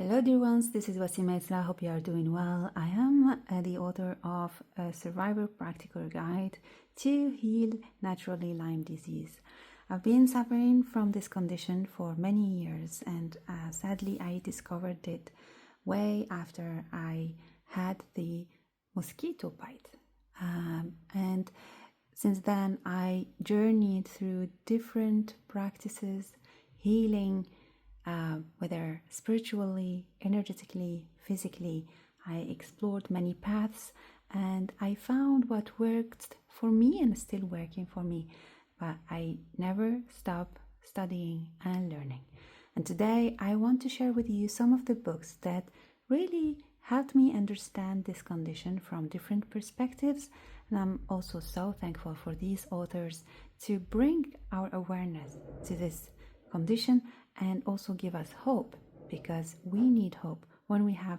Hello dear ones, this is Ouassima Issrae. I hope you are doing well. I am the author of a Survivor Practical Guide to Heal Naturally Lyme Disease. I've been suffering from this condition for many years, and sadly I discovered it way after I had the mosquito bite. And since then I journeyed through different practices, healing, whether spiritually, energetically, physically. I explored many paths and I found what worked for me and is still working for me. But I never stop studying and learning. And today I want to share with you some of the books that really helped me understand this condition from different perspectives. And I'm also so thankful for these authors to bring our awareness to this condition and also give us hope, because we need hope when we have,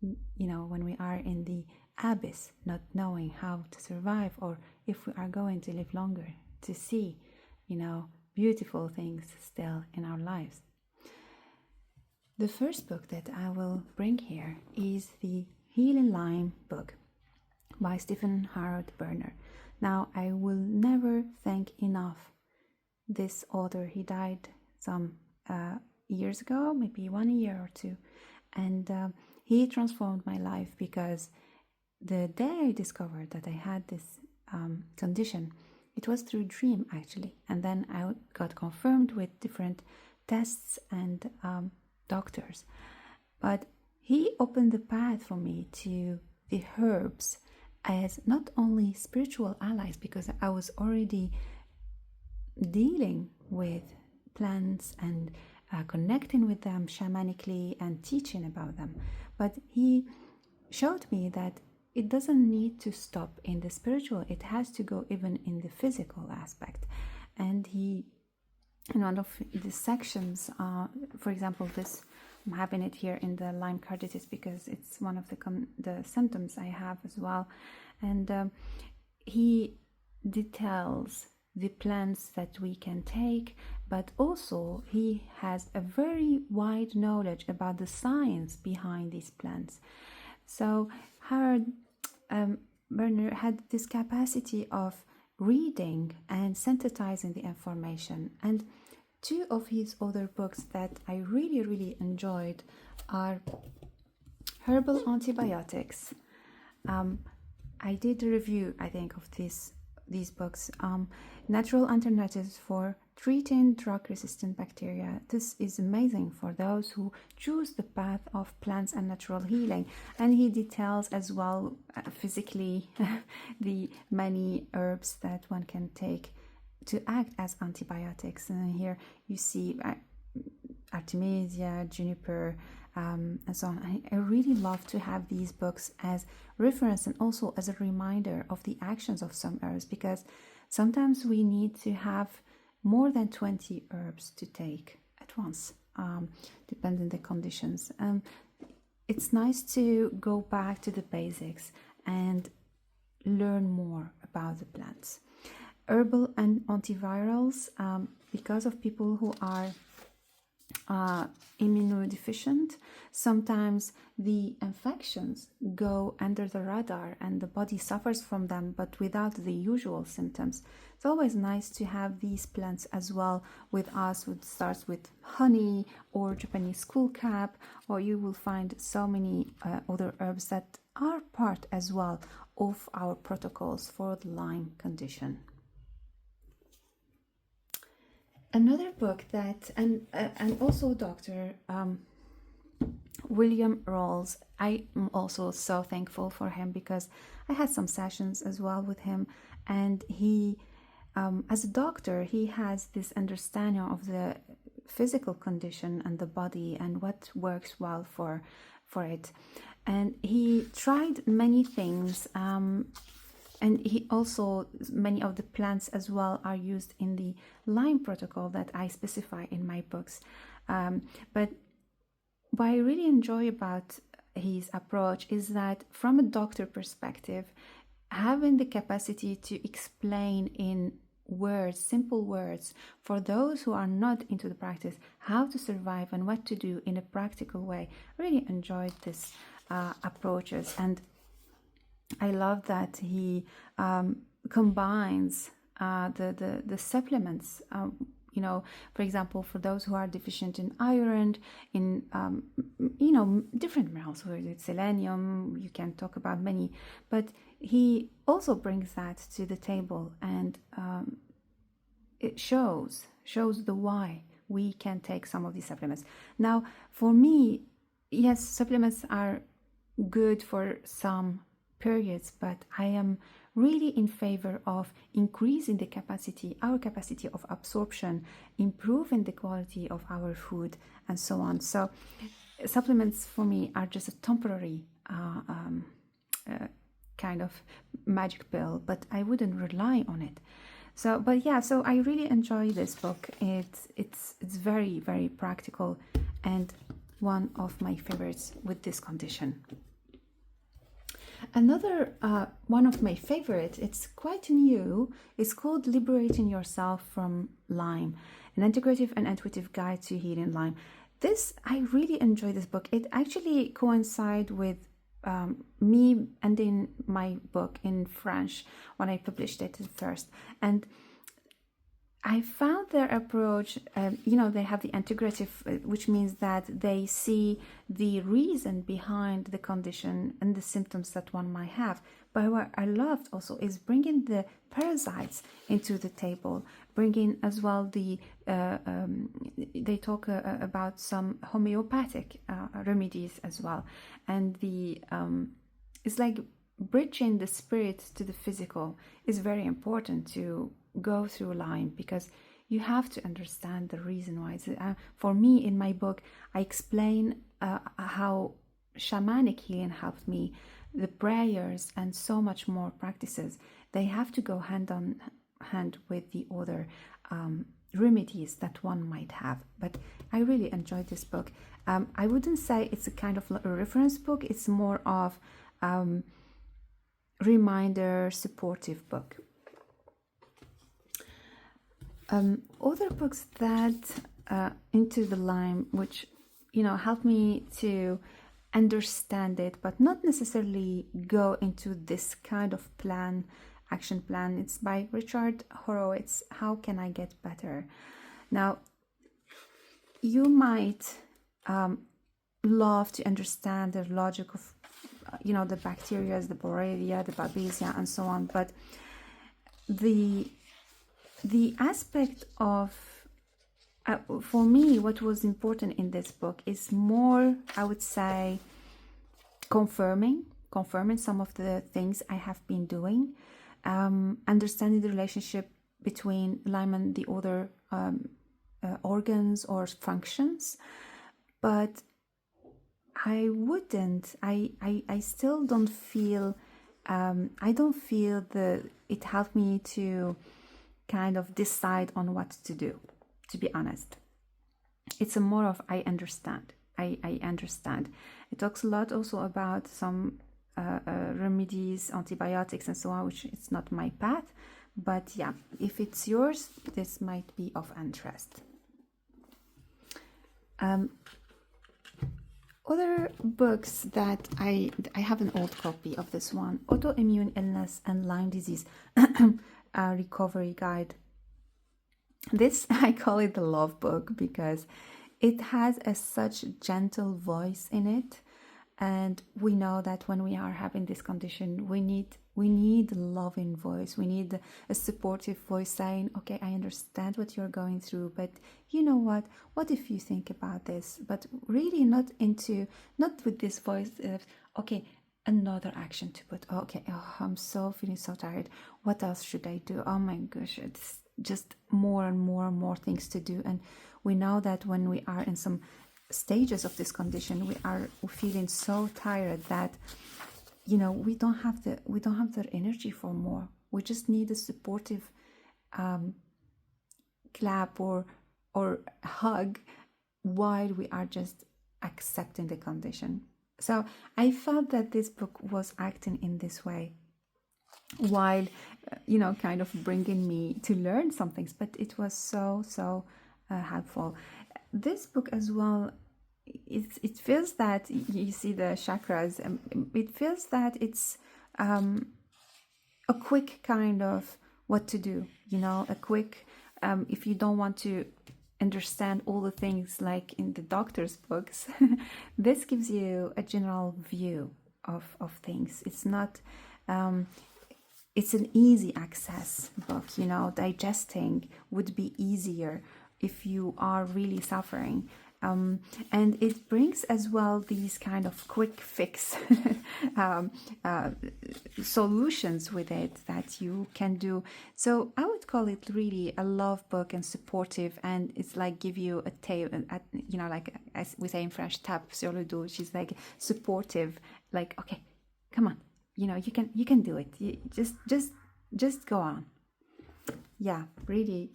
when we are in the abyss, not knowing how to survive, or if we are going to live longer, to see, beautiful things still in our lives. The first book that I will bring here is the Healing Lyme book by Stephen Harold Berner. Now, I will never thank enough this author. He died some years ago, maybe 1 year or two, and he transformed my life, because the day I discovered that I had this condition, it was through dream actually, and then I got confirmed with different tests and doctors. But he opened the path for me to the herbs as not only spiritual allies, because I was already dealing with plants and connecting with them shamanically and teaching about them, but he showed me that it doesn't need to stop in the spiritual, it has to go even in the physical aspect. And he, in one of the sections, for example, this, I'm having it here in the Lyme carditis because it's one of the symptoms I have as well, and he details the plants that we can take, but also he has a very wide knowledge about the science behind these plants. So Harold Berner had this capacity of reading and synthesizing the information, and two of his other books that I really enjoyed are Herbal Antibiotics. I did a review, I think, of these books, Natural Alternatives for Treating Drug-Resistant Bacteria. This is amazing for those who choose the path of plants and natural healing. And he details as well physically the many herbs that one can take to act as antibiotics. And here you see Artemisia, juniper, and so on. I really love to have these books as reference and also as a reminder of the actions of some herbs, because sometimes we need to have more than 20 herbs to take at once, depending on the conditions. It's nice to go back to the basics and learn more about the plants. Herbal and antivirals, because of people who are immunodeficient, sometimes the infections go under the radar and the body suffers from them, but without the usual symptoms. It's always nice to have these plants as well with us. It starts with honey or Japanese skullcap, or you will find so many other herbs that are part as well of our protocols for the Lyme condition. Another book that, and also Dr. William Rawls, I am also so thankful for him, because I had some sessions as well with him, and he, as a doctor, he has this understanding of the physical condition and the body and what works well for it. And he tried many things, and he also, many of the plants as well are used in the Lyme protocol that I specify in my books. But what I really enjoy about his approach is that from a doctor perspective, having the capacity to explain in words, simple words for those who are not into the practice, how to survive and what to do in a practical way. Really enjoyed this approaches, and I love that he combines the supplements. For example, for those who are deficient in iron, in different minerals, whether it's selenium, you can talk about many, but he also brings that to the table, and it shows the why we can take some of these supplements. Now, for me, yes, supplements are good for some periods, but I am really in favor of increasing our capacity of absorption, improving the quality of our food, and so on. So supplements for me are just a temporary kind of magic pill, but I wouldn't rely on it. So I really enjoy this book. It's very, very practical, and one of my favorites with this condition. Another one of my favorites, it's quite new, is called Liberating Yourself from Lyme, an integrative and intuitive guide to healing Lyme. I really enjoy this book. It actually coincides with me ending my book in French when I published it first. And I found their approach, they have the integrative, which means that they see the reason behind the condition and the symptoms that one might have. But what I loved also is bringing the parasites into the table, bringing as well they talk about some homeopathic remedies as well. And it's like bridging the spirit to the physical is very important to go through Lyme, because you have to understand the reason why. For me, in my book, I explain how shamanic healing helped me, the prayers, and so much more practices. They have to go hand on hand with the other remedies that one might have. But I really enjoyed this book. I wouldn't say it's a kind of a reference book. It's more of reminder, supportive book. Other books that into the Lyme, which help me to understand it, but not necessarily go into this kind of action plan. It's by Richard Horowitz, How Can I Get Better? Now, you might love to understand the logic of the bacteria, the Borrelia, the Babesia, and so on, but the aspect of for me, what was important in this book is more, I would say, confirming some of the things I have been doing, understanding the relationship between Lyme and the other organs or functions. But I still don't feel it helped me to kind of decide on what to do, to be honest. It's a more of I understand. It talks a lot also about some remedies, antibiotics, and so on, which it's not my path. But yeah, if it's yours, this might be of interest. Other books that I have an old copy of this one, Autoimmune Illness and Lyme Disease, Recovery Guide. This, I call it the love book because it has such gentle voice in it, and we know that when we are having this condition, we need a loving voice. We need a supportive voice saying, okay, I understand what you're going through, but you know what if you think about this? But really not with this voice of, okay, another action to put. Okay, I'm feeling so tired. What else should I do? Oh my gosh, it's just more and more things to do. And we know that when we are in some stages of this condition, we're feeling so tired that we don't have the energy for more. We just need a supportive clap or hug while we are just accepting the condition. So I felt that this book was acting in this way. while kind of bringing me to learn some things, but it was so helpful. This book as well, it feels that you see the chakras, it feels that it's a quick kind of what to do, a quick, if you don't want to understand all the things like in the doctor's books, this gives you a general view of things. It's not, it's an easy access book, digesting would be easier if you are really suffering. And it brings as well these kind of quick fix solutions with it that you can do. So I would call it really a love book and supportive, and it's like give you a tape, like as we say in French, tap sur le dos. She's like supportive, like, okay, come on, you can do it. You just go on. Yeah, really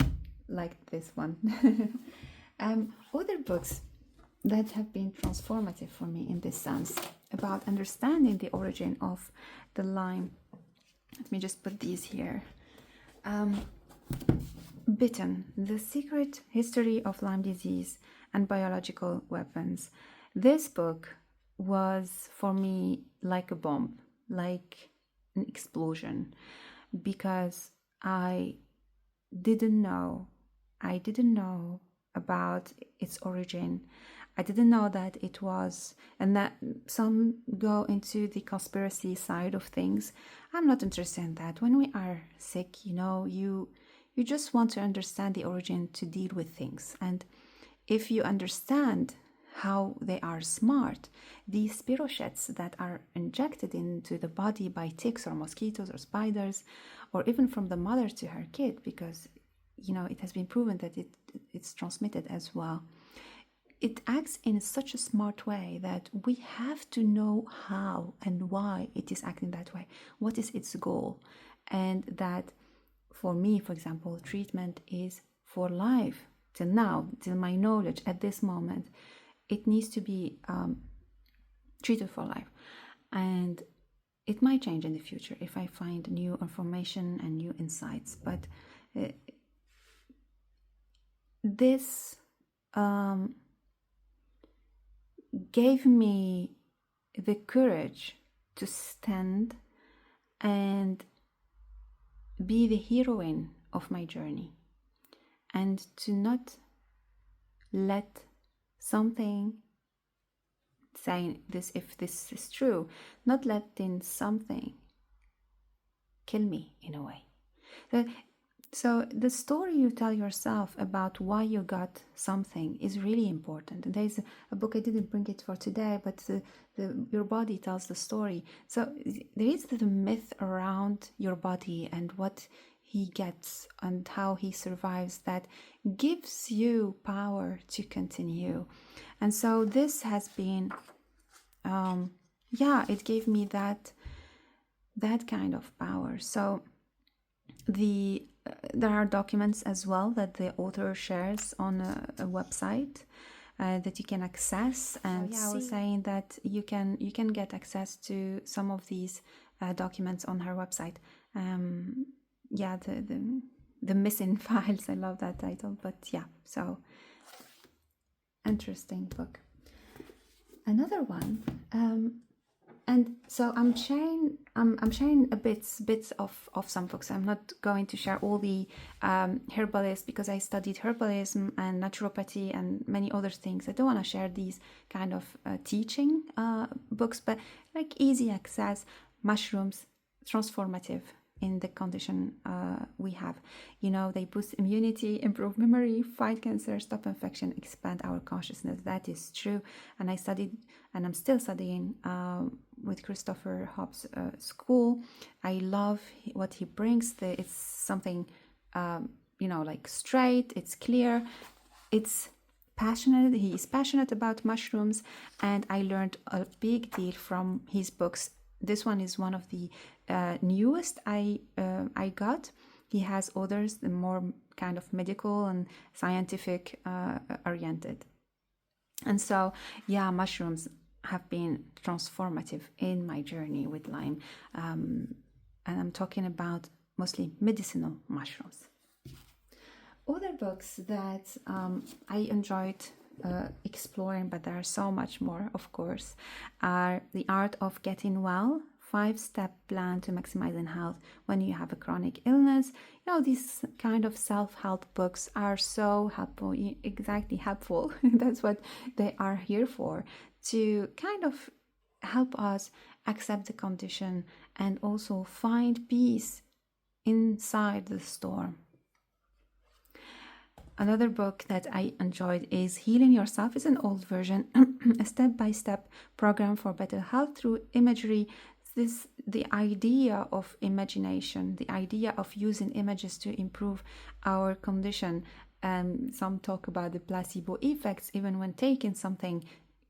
like this one. Other books that have been transformative for me in this sense about understanding the origin of the Lyme. Let me just put these here. Bitten, The Secret History of Lyme Disease and Biological Weapons. This book was for me like a bomb, like an explosion, because I didn't know about its origin. I didn't know that it was, and that some go into the conspiracy side of things. I'm not interested in that. When we are sick, you just want to understand the origin to deal with things. And if you understand how they are smart, these spirochetes that are injected into the body by ticks or mosquitoes or spiders, or even from the mother to her kid, because it has been proven that it's transmitted as well. It acts in such a smart way that we have to know how and why it is acting that way. What is its goal? And that, for me, for example, treatment is for life. Till now, till my knowledge at this moment, it needs to be treated for life. And it might change in the future if I find new information and new insights. But this gave me the courage to stand and be the heroine of my journey, and to not let something, saying this, if this is true, not letting something kill me in a way. So the story you tell yourself about why you got something is really important. There's a book, I didn't bring it for today, but your body tells the story. So there is the myth around your body and what he gets and how he survives that gives you power to continue. And so this has been, it gave me that kind of power. So there are documents as well that the author shares on a website that you can access. And I was saying that you can get access to some of these documents on her website. The missing files. I love that title. But yeah, so interesting book. Another one. And so I'm sharing a bits of some books. I'm not going to share all the herbalist, because I studied herbalism and naturopathy and many other things. I don't want to share these kind of teaching books, but like easy access, mushrooms, transformative in the condition we have. They boost immunity, improve memory, fight cancer, stop infection, expand our consciousness. That is true. And I studied, and I'm still studying with Christopher Hobbs' school. I love what he brings. It's something, like straight, it's clear, it's passionate. He is passionate about mushrooms, and I learned a big deal from his books. This one is one of the newest I got. He has others, the more kind of medical and scientific oriented. And so, mushrooms have been transformative in my journey with Lyme. and I'm talking about mostly medicinal mushrooms. Other books that I enjoyed exploring, but there are so much more, of course, are The Art of Getting Well, 5-Step Plan to Maximizing Health When You Have a Chronic Illness. These kind of self-help books are so helpful, exactly helpful. That's what they are here for, to kind of help us accept the condition and also find peace inside the storm. Another book that I enjoyed is Healing Yourself. It's an old version, a step-by-step program for better health through imagery. The idea of imagination, the idea of using images to improve our condition. And some talk about the placebo effects, even when taking something,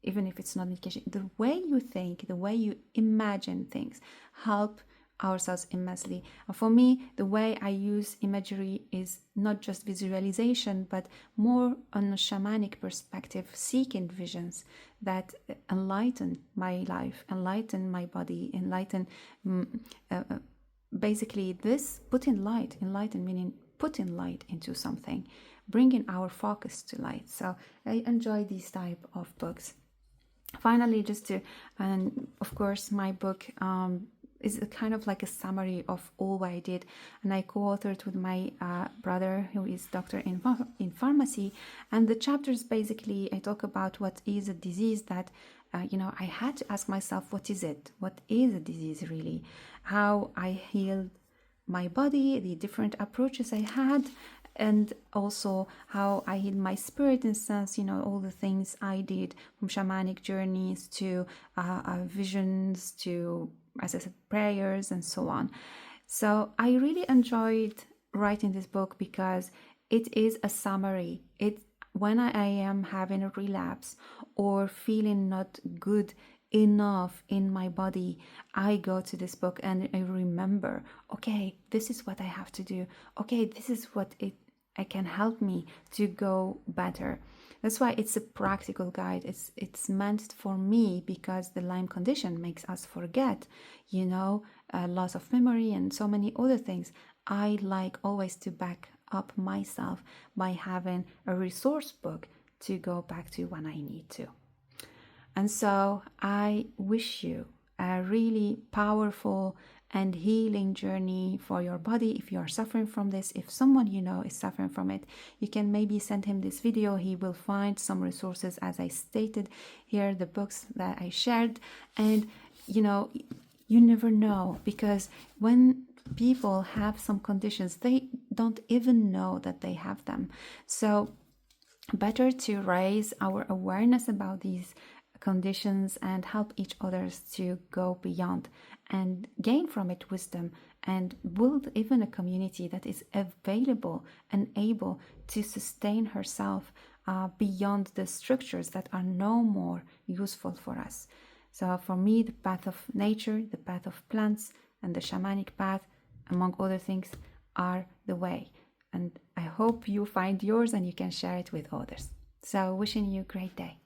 even if it's not medication. The way you think, the way you imagine things help ourselves immensely. And for me, the way I use imagery is not just visualization, but more on a shamanic perspective, seeking visions that enlighten my life, enlighten my body, enlighten basically this putting light, enlighten meaning putting light into something, bringing our focus to light. So I enjoy these type of books. Finally, and of course, my book is kind of like a summary of all what I did, and I co-authored with my brother, who is doctor in pharmacy. And the chapters, basically, I talk about what is a disease that I had to ask myself, what is it? What is a disease really? How I healed my body, the different approaches I had, and also how I healed my spirit, in sense, all the things I did, from shamanic journeys to visions to, as I said, prayers and so on. So I really enjoyed writing this book because it is a summary. When I am having a relapse or feeling not good enough in my body, I go to this book and I remember, okay, this is what I have to do. Okay, this is what it can help me to go better. That's why it's a practical guide. It's meant for me because the Lyme condition makes us forget, loss of memory and so many other things. I like always to back up myself by having a resource book to go back to when I need to. And so I wish you a really powerful and healing journey for your body. If you are suffering from this, if someone you know is suffering from it, you can maybe send him this video. He will find some resources, as I stated here, the books that I shared. And you never know, because when people have some conditions, they don't even know that they have them. So better to raise our awareness about these conditions and help each others to go beyond and gain from it wisdom, and build even a community that is available and able to sustain herself beyond the structures that are no more useful for us. So for me, the path of nature, the path of plants, and the shamanic path, among other things, are the way. And I hope you find yours and you can share it with others. So wishing you a great day.